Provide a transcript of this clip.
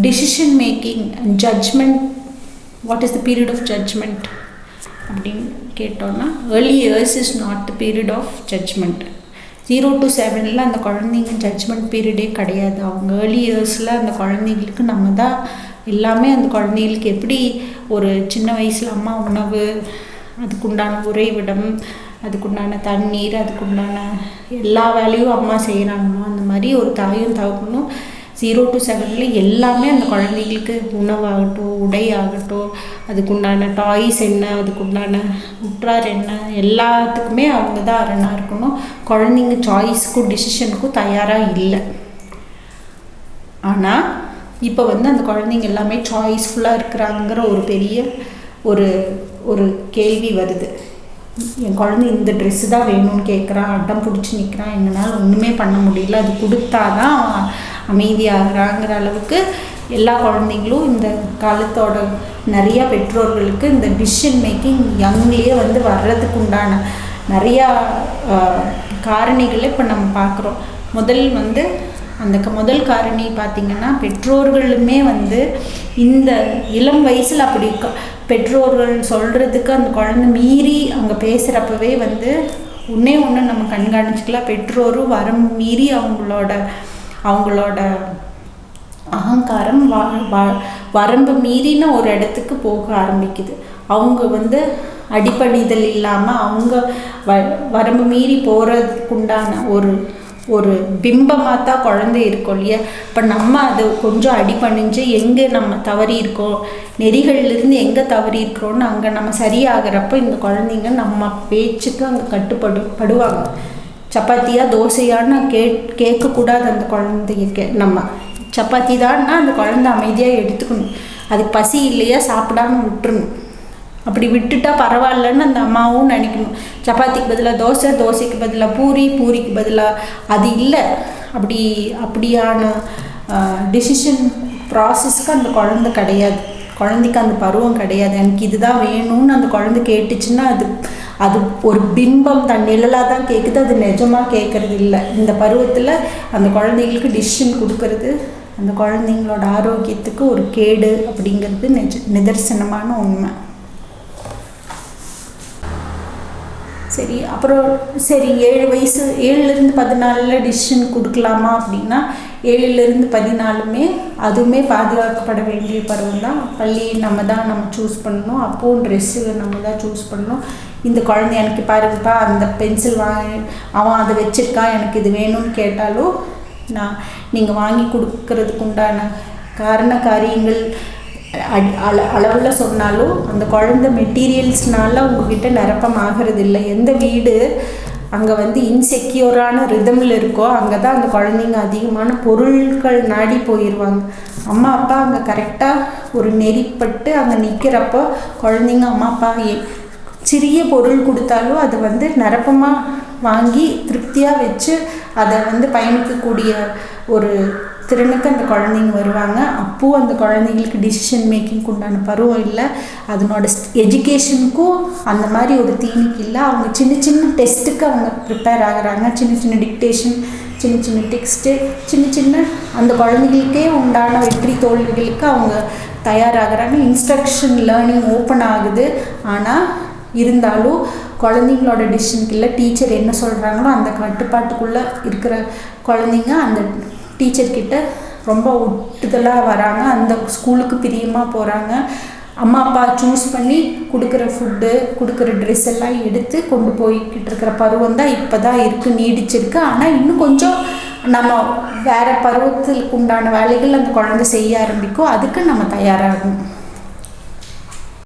Decision making and judgement. What is the period of judgement அப்படின்னு கேட்டோன்னா, early years is not the period of judgement. 0 to 7 அந்த குழந்தைங்க judgement பீரியடே கிடையாது. அவங்க early இயர்ஸில் அந்த குழந்தைங்களுக்கு நம்ம தான் எல்லாமே. அந்த குழந்தைங்களுக்கு எப்படி ஒரு சின்ன வயசில் அம்மா உணவு, அதுக்குண்டான உறைவிடம், அதுக்குண்டான தண்ணீர், அதுக்குண்டான எல்லா வேலையும் அம்மா செய்கிறாங்களோ, அந்த மாதிரி ஒரு தாயும் தகப்பனும் 0 to 7 எல்லாமே அந்த குழந்தைங்களுக்கு உணவாகட்டும், உடை ஆகட்டும், அதுக்குண்டான டாய்ஸ் என்ன, அதுக்குண்டான உற்றார் என்ன, எல்லாத்துக்குமே அவங்க தான் அரணாக இருக்கணும். குழந்தைங்க சாய்ஸுக்கும் டிசிஷனுக்கும் தயாராக இல்லை. ஆனால் இப்போ அந்த குழந்தைங்க எல்லாமே சாய்ஸ்ஃபுல்லாக இருக்கிறாங்கிற ஒரு பெரிய ஒரு கேள்வி வருது. என் குழந்தை இந்த ட்ரெஸ்ஸு தான் வேணும்னு கேட்குறான், அடம் பிடிச்சி நிற்கிறான், என்னால் ஒன்றுமே பண்ண முடியல, அது கொடுத்தா தான் அமைதியாகிறாங்கிற அளவுக்கு எல்லா குழந்தைங்களும் இந்த காலத்தோட நிறையா பெற்றோர்களுக்கு இந்த டிசிஷன் மேக்கிங் யங்லேயே வர்றதுக்கு உண்டான நிறையா காரணிகளை இப்போ நம்ம பார்க்குறோம். முதல் காரணி பார்த்திங்கன்னா, பெற்றோர்களுமே இந்த இளம் வயசில் அப்படி பெற்றோர்கள் சொல்கிறதுக்கு அந்த குழந்தை மீறி அங்கே பேசுகிறப்பவே ஒன்று நம்ம கண்காணிச்சிக்கலாம். பெற்றோரும் வரம்பு மீறி அவங்களோட அகங்காரம் வரம்பு மீறின ஒரு இடத்துக்கு போக ஆரம்பிக்குது. அவங்க அடிப்பணிதல் இல்லாமல் அவங்க வரம்பு மீறி போகிறதுக்குண்டான ஒரு பிம்பமாக தான் குழந்தை இருக்கும் இல்லையா. இப்போ நம்ம அது கொஞ்சம் அடிபணிஞ்சு எங்கே நம்ம தவறி இருக்கோம், நெறிகள்லேருந்து எங்கே தவறி இருக்கிறோன்னு அங்கே நம்ம சரியாகிறப்ப இந்த குழந்தைங்க நம்ம பேச்சுக்கு அங்கே கட்டுப்படுவாங்க. சப்பாத்தியா தோசையான்னு கேட்கக்கூடாது அந்த குழந்தைக்கு. நம்ம சப்பாத்தி தான்னா அந்த குழந்தை அமைதியாக எடுத்துக்கணும். அதுக்கு பசி இல்லையா சாப்பிடாம விட்டுருணும். அப்படி விட்டுட்டா பரவாயில்லன்னு அந்த அம்மாவும் நினைக்கணும். சப்பாத்திக்கு பதிலாக தோசை, தோசைக்கு பதிலாக பூரி, பூரிக்கு பதிலாக அது இல்லை. அப்படியான டிசிஷன் ப்ராசஸ்க்கு அந்த குழந்தை கிடையாது. குழந்தைக்கு அந்த பருவம் கிடையாது. எனக்கு இதுதான் வேணும்னு அந்த குழந்தை கேட்டுச்சுன்னா அது ஒரு பிம்பம் தான், நிழலாக தான் கேட்குது, அது நிஜமாக கேட்குறது இல்லை. இந்த பருவத்தில் அந்த குழந்தைங்களுக்கு டிசிஷன் கொடுக்கறது அந்த குழந்தைங்களோட ஆரோக்கியத்துக்கு ஒரு கேடு அப்படிங்கிறது நிதர்சனமான உண்மை. சரி, அப்புறம் 7 வயசு 7லேருந்து 14 டிசிஷன் கொடுக்கலாமா அப்படின்னா, 7லேருந்து 14 அதுவுமே பாதுகாக்கப்பட வேண்டிய பருவம் தான். பள்ளி நம்ம சூஸ் பண்ணணும், அப்போவும் ட்ரெஸ்ஸு நம்ம தான் சூஸ் பண்ணணும். இந்த குழந்தை எனக்கு பாருங்கப்பா அந்த பென்சில் அவன் அதை வச்சுருக்கான், எனக்கு இது வேணும்னு கேட்டாலும் நீங்கள் வாங்கி கொடுக்கறதுக்கு உண்டான காரியங்கள் அளவில் சொன்னாலும் அந்த குழந்தை மெட்டீரியல்ஸ்னால உங்ககிட்ட நிரப்பமாகிறது இல்லை. எந்த வீடு அங்கே இன்செக்யூரான ரிதமில் இருக்கோ அங்கே தான் அந்த குழந்தைங்க அதிகமான பொருட்கள் நாடி போயிடுவாங்க. அம்மா அப்பா அங்கே கரெக்டாக ஒரு நெறிப்பட்டு அங்கே நிற்கிறப்போ குழந்தைங்க அம்மா அப்பா சிறிய பொருள் கொடுத்தாலும் அதை நிரப்பமாக வாங்கி திருப்தியாக வச்சு அதை பயணிக்கக்கூடிய ஒரு திறனுக்கு அந்த குழந்தைங்க வருவாங்க. அப்போது அந்த குழந்தைங்களுக்கு டிசிஷன் மேக்கிங்க்கு உண்டான பருவம் இல்லை. அதனோட எஜுகேஷனுக்கும் அந்த மாதிரி ஒரு தீனிக்கு இல்லை. அவங்க சின்ன சின்ன டெஸ்ட்டுக்கு அவங்க ப்ரிப்பேர் ஆகுறாங்க. சின்ன டிக்டேஷன், சின்ன டெக்ஸ்ட்டு, சின்ன அந்த குழந்தைகளுக்கே உண்டான வெற்றி தோல்விகளுக்கு அவங்க தயாராகிறாங்க. இன்ஸ்ட்ரக்ஷன் லேர்னிங் ஓப்பன் ஆகுது. ஆனால் இருந்தாலும் குழந்தைங்களோட டிசிஷனுக்கு இல்லை. டீச்சர் என்ன சொல்கிறாங்களோ அந்த கட்டுப்பாட்டுக்குள்ளே இருக்கிற குழந்தைங்க அந்த டீச்சர்கிட்ட ரொம்ப ஒட்டுதலாக வராங்க. அந்த ஸ்கூலுக்கு பிரியமாக போகிறாங்க. அம்மா அப்பா சூஸ் பண்ணி கொடுக்குற ஃபுட்டு, கொடுக்குற ட்ரெஸ் எல்லாம் எடுத்து கொண்டு போய்கிட்டு இருக்கிற பருவம் தான் இப்போ தான் இருக்குது, நீடிச்சிருக்கு. ஆனால் இன்னும் கொஞ்சம் நம்ம வேறு பருவத்துக்கு உண்டான வேலைகள் அந்த குழந்தை செய்ய ஆரம்பிக்கும். அதுக்கு நம்ம தயாராகணும்.